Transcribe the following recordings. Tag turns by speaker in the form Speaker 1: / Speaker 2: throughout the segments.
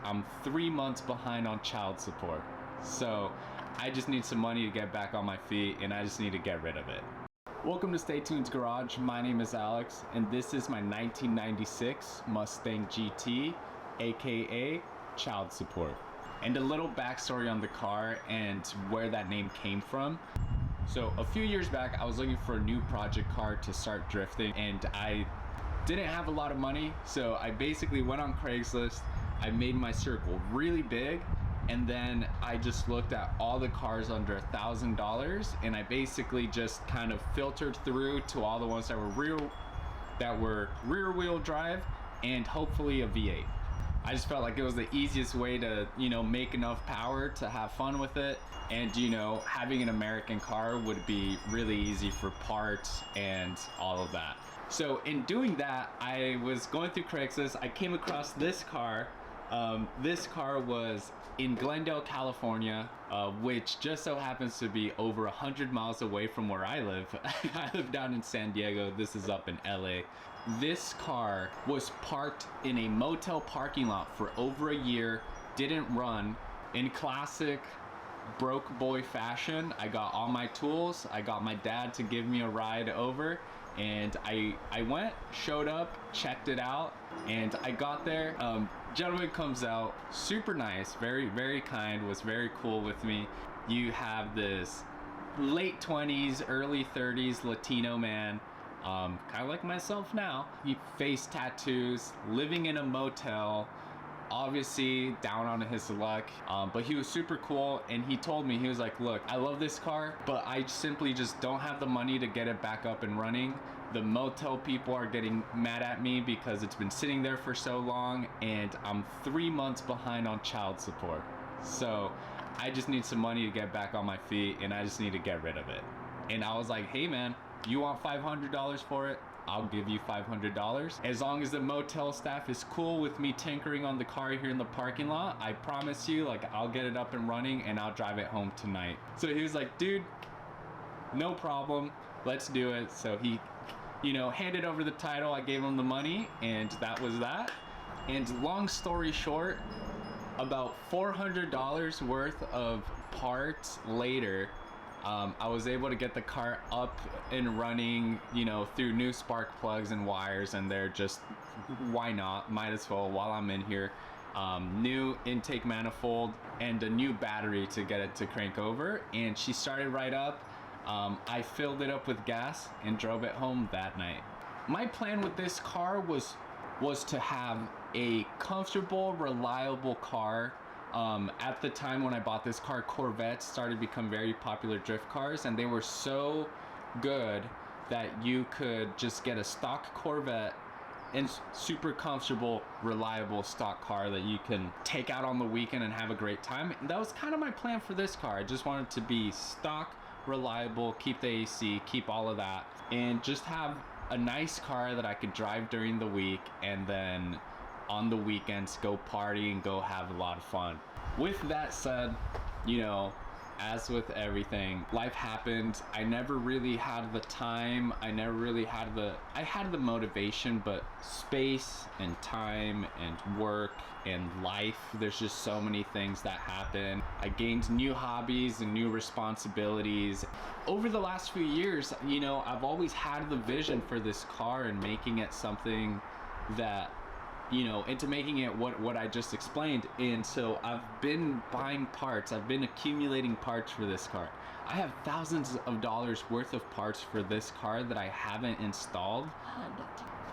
Speaker 1: I'm 3 months behind on child support. So I just need some money to get back on my feet, and I just need to get rid of it. Welcome to Stay Tuned's Garage. My name is Alex, and this is my 1996 Mustang GT, aka child support. And a little backstory on the car and where that name came from. So a few years back, I was looking for a new project car to start drifting, and I didn't have a lot of money, so I basically went on Craigslist. I made my circle really big, and then I just looked at all the cars under $1,000, and I basically just kind of filtered through to all the ones that were rear wheel drive and hopefully a V8. I just felt like it was the easiest way to, make enough power to have fun with it. And, having an American car would be really easy for parts and all of that. So in doing that, I was going through Craigslist. I came across this car. This car was in Glendale, California, which just so happens to be over 100 miles away from where I live. I live down in San Diego. This is up in LA. This car was parked in a motel parking lot for over a year, didn't run. In classic broke boy fashion, I got all my tools. I got my dad to give me a ride over, and I went, showed up, checked it out, and I got there. Gentleman comes out, super nice, very, very kind, was very cool with me. You have this late 20s, early 30s Latino man, kind of like myself now. He face tattoos, living in a motel, obviously down on his luck, but he was super cool, and he told me, he was like, look, I love this car, but I simply just don't have the money to get it back up and running. The motel people are getting mad at me because it's been sitting there for so long, and I'm 3 months behind on child support. So I just need some money to get back on my feet, and I just need to get rid of it. And I was like, hey man, you want $500 for it? I'll give you $500. As long as the motel staff is cool with me tinkering on the car here in the parking lot, I promise you, I'll get it up and running and I'll drive it home tonight. So he was like, dude, no problem, let's do it. So he, handed over the title, I gave him the money, and that was that. And long story short, about $400 worth of parts later, I was able to get the car up and running, through new spark plugs and wires, and they're just, why not? Might as well while I'm in here. New intake manifold and a new battery to get it to crank over, and she started right up. I filled it up with gas and drove it home that night. My plan with this car was to have a comfortable, reliable car. At the time when I bought this car, Corvettes started to become very popular drift cars, and they were so good that you could just get a stock Corvette and super comfortable, reliable stock car that you can take out on the weekend and have a great time. And that was kind of my plan for this car. I just wanted to be stock, reliable, keep the AC, keep all of that, and just have a nice car that I could drive during the week, and then on the weekends go party and go have a lot of fun. With that said, as with everything, life happened. I never really had the time. I had the motivation, but space and time and work and life, there's just so many things that happen. I gained new hobbies and new responsibilities. Over the last few years, I've always had the vision for this car and making it something that, into making it what I just explained. And so I've been buying parts. I've been accumulating parts for this car. I have thousands of dollars worth of parts for this car that I haven't installed,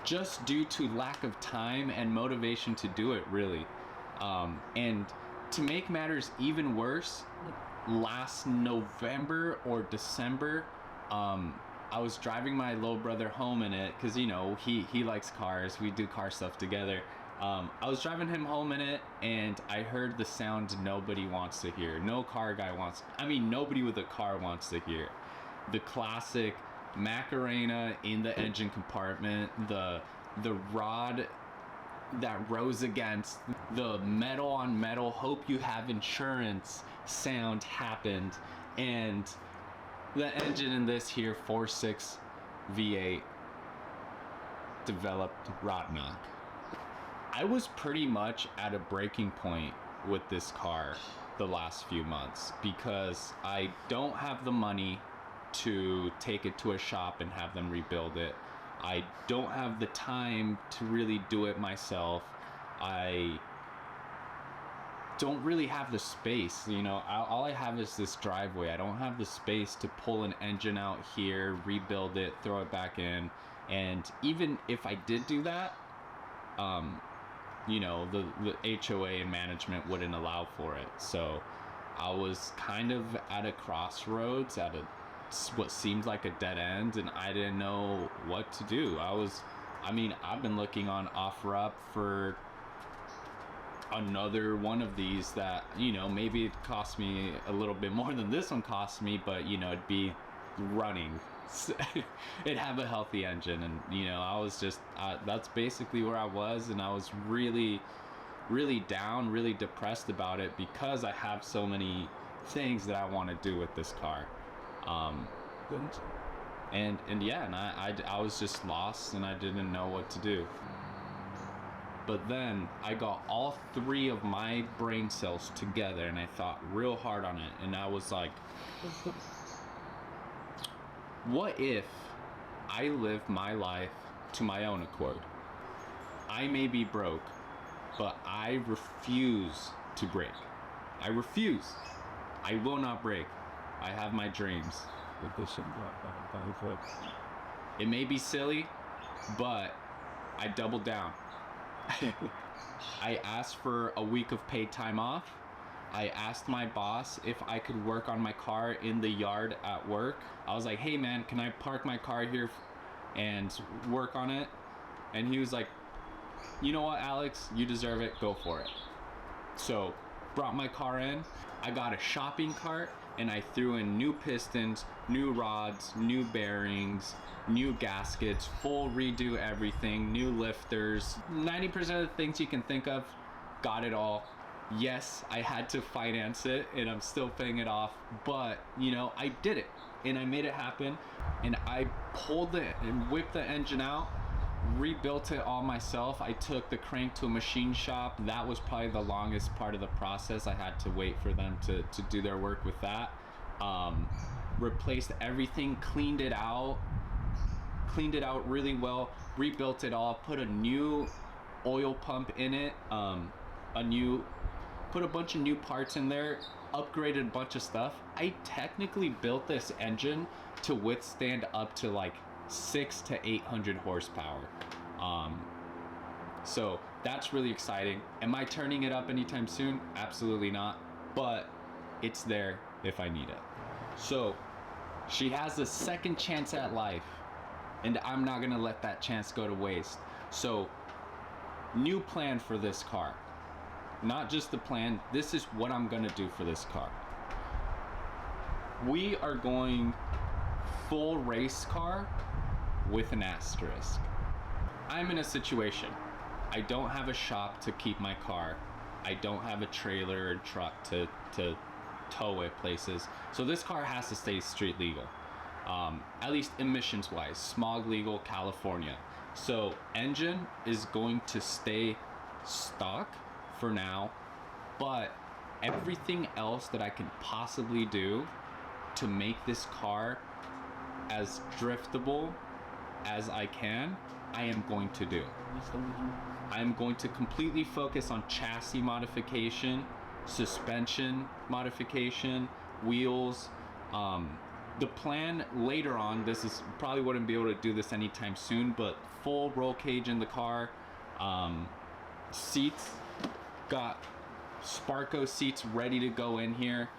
Speaker 1: just due to lack of time and motivation to do it, really. And to make matters even worse, last November or December, I was driving my little brother home in it, because he likes cars. We do car stuff together. I was driving him home in it, and I heard the sound nobody wants to hear. No car guy wants, nobody with a car wants to hear. The classic Macarena in the engine compartment, the rod that rose against the metal on metal, hope you have insurance sound happened. And the engine in this here 4.6 V8 developed rot knock. I was pretty much at a breaking point with this car the last few months because I don't have the money to take it to a shop and have them rebuild it. I don't have the time to really do it myself. I don't really have the space, you know. All I have is this driveway. I don't have the space to pull an engine out here, rebuild it, throw it back in. And even if I did do that, you know, the HOA and management wouldn't allow for it. So I was kind of at a crossroads, at what seemed like a dead end, and I didn't know what to do. I've been looking on OfferUp for another one of these that, you know, maybe it cost me a little bit more than this one cost me, but, you know, it'd be running. It'd have a healthy engine, and, you know, I was just that's basically where I was, and I was really down, really depressed about it because I have so many things that I want to do with this car. And I was just lost, and I didn't know what to do. But then I got all three of my brain cells together, and I thought real hard on it, and I was like, what if I live my life to my own accord? I may be broke, but I refuse to break. I refuse. I will not break. I have my dreams. It may be silly, but I doubled down. I asked for a week of paid time off. I asked my boss if I could work on my car in the yard at work. I was like, hey man, can I park my car here and work on it? And he was like, you know what, Alex, you deserve it, go for it. So brought my car in. I got a shopping cart, and I threw in new pistons, new rods, new bearings, new gaskets, full redo everything, new lifters, 90% of the things you can think of, got it all. Yes, I had to finance it, and I'm still paying it off, but, you know, I did it, and I made it happen, and I pulled it and whipped the engine out, rebuilt it all myself. I took the crank to a machine shop. That was probably the longest part of the process. I had to wait for them to do their work with that. Replaced everything, cleaned it out really well, rebuilt it all, put a new oil pump in it, put a bunch of new parts in there, upgraded a bunch of stuff. I technically built this engine to withstand up to like 600 to 800 horsepower. So that's really exciting. Am I turning it up anytime soon? Absolutely not, but it's there if I need it. So she has a second chance at life, and I'm not gonna let that chance go to waste. So new plan for this car. Not just the plan, this is what I'm gonna do for this car. We are going full race car with an asterisk. I'm in a situation. I don't have a shop to keep my car. I don't have a trailer or truck to tow it places. So this car has to stay street legal. At least emissions wise, smog legal California. So engine is going to stay stock for now, but everything else that I can possibly do to make this car as driftable as I can, I am going to do. I am going to completely focus on chassis modification, suspension modification, wheels. The plan later on, this is probably wouldn't be able to do this anytime soon, but full roll cage in the car, seats, got Sparco seats ready to go in here.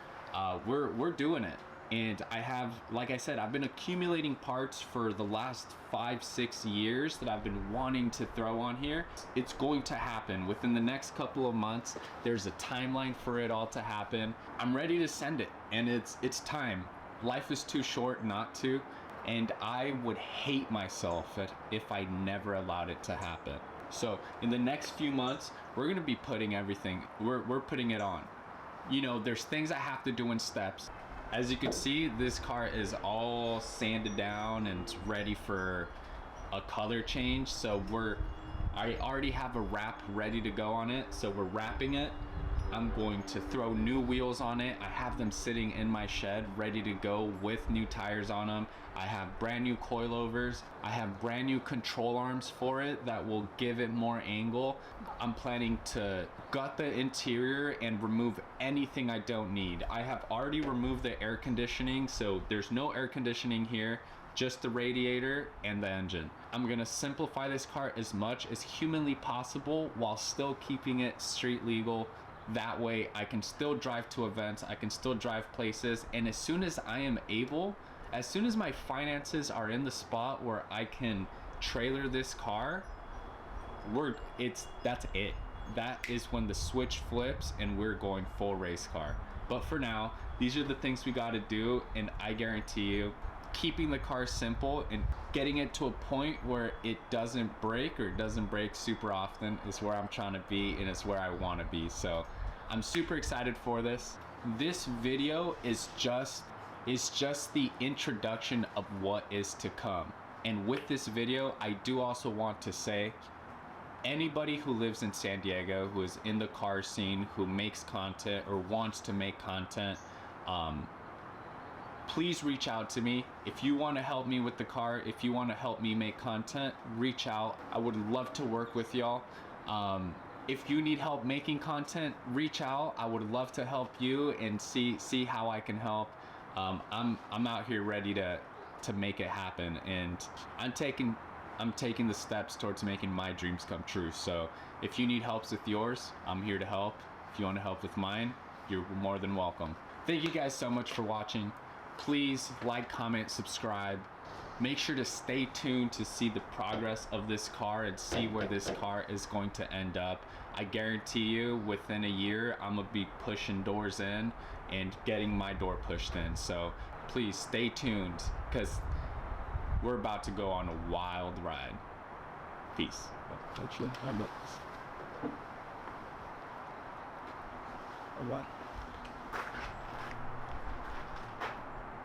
Speaker 1: We're doing it. And I have, like I said, I've been accumulating parts for the last 5-6 years that I've been wanting to throw on here. It's going to happen within the next couple of months. There's a timeline for it all to happen. I'm ready to send it, and it's time. Life is too short not to, and I would hate myself if I never allowed it to happen. So in the next few months, we're gonna be putting everything, we're putting it on. You know, there's things I have to do in steps. As you can see, this car is all sanded down and it's ready for a color change. So I already have a wrap ready to go on it, so we're wrapping it. I'm going to throw new wheels on it. I have them sitting in my shed ready to go with new tires on them. I have brand new coilovers. I have brand new control arms for it that will give it more angle. I'm planning to gut the interior and remove anything I don't need. I have already removed the air conditioning, so there's no air conditioning here, just the radiator and the engine. I'm gonna simplify this car as much as humanly possible while still keeping it street legal. That way I can still drive to events, I can still drive places, and as soon as I am able, as soon as my finances are in the spot where I can trailer this car, that's it. That is when the switch flips and we're going full race car. But for now, these are the things we gotta do, and I guarantee you, keeping the car simple and getting it to a point where it doesn't break, or it doesn't break super often, is where I'm trying to be, and it's where I want to be. So I'm super excited for this. This video is just the introduction of what is to come. And with this video, I do also want to say, anybody who lives in San Diego, who is in the car scene, who makes content or wants to make content, please reach out to me. If you want to help me with the car, if you want to help me make content, reach out. I would love to work with y'all. If you need help making content, reach out. I would love to help you and see how I can help. I'm out here ready to make it happen, and I'm taking the steps towards making my dreams come true. So if you need help with yours, I'm here to help. If you want to help with mine, you're more than welcome. Thank you guys so much for watching. Please like, comment, subscribe. Make sure to stay tuned to see the progress of this car and see where this car is going to end up. I guarantee you within a year I'm gonna be pushing doors in and getting my door pushed in. So please stay tuned, because we're about to go on a wild ride. Peace.
Speaker 2: What?